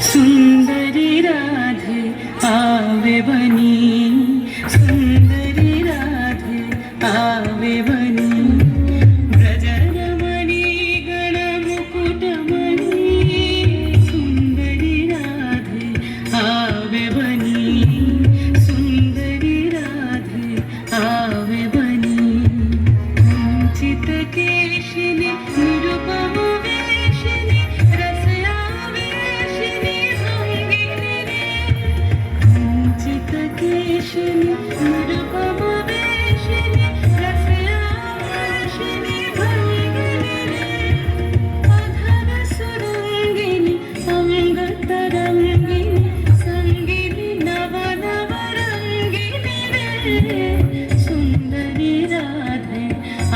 सुंदरी राधे आवे बनी, सुंदरी राधे आवे बनी, ब्रजरमणी गणमुकुटमणि, सुंदरी राधे आवे बनी, सुंदरी राधे आवे बनी, कुंचित केशिनी निरुपम वेशिनी रसयावेशिनी भंगिनी रे, कुंचित केशिनी निरुपम वेशिनी रसयावेशिनी भंगिनी रे, अधर सुरंगिनी अंग तरंगिनी संगिनी नव नव रंगिनी रे, सुंदरी राधे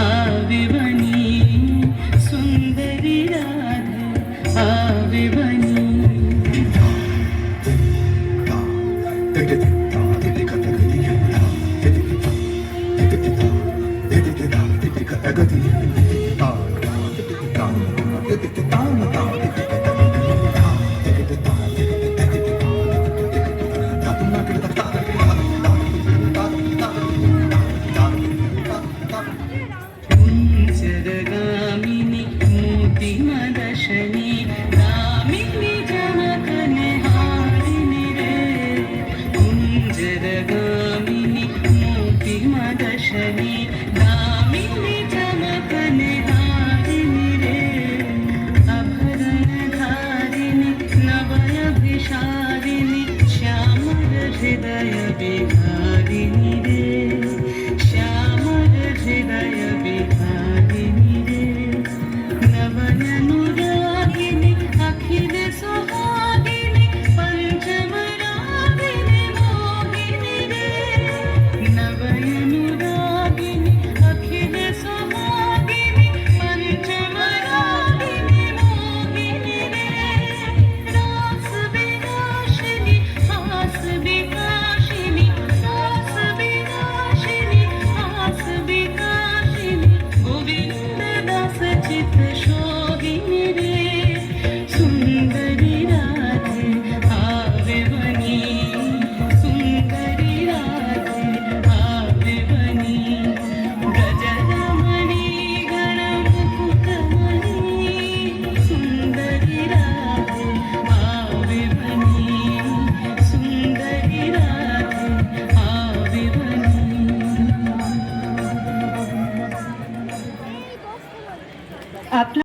आवे बनी, सुंदरी राधे आवे बनी. कुंजरगामिनी मोतिमदशनी दामिनी जनकनहारिणी रे, कुंजरगामिनी मोतिमदशनी दामिनी जनकनहारिणी रे, आभरणधारिणी नवयभिषारिणी श्यामल हृदय विहारिणी रे, श्यामल हृदय विहारिणी रे, नवयनुरागिनी अखिल सुहागिनी पंचमरागिनी मोहिनी रे, नवयनुरागिनी अखिल सुहागिनी पंचमरागिनी मोहिनी रे, रास विनाशिनी हास विनाशिनी, रास विनाशिनी हास विनाशिनी, गोविंद दास चित शोभिनी रे, सुंदरी राधे आवे बनी, सुंदरी राधे आवे बनी, ब्रजरमणी गणमुकुटमणि, सुंदरी राधे आवे बनी, सुंदरी राधे आवे बनी. आपला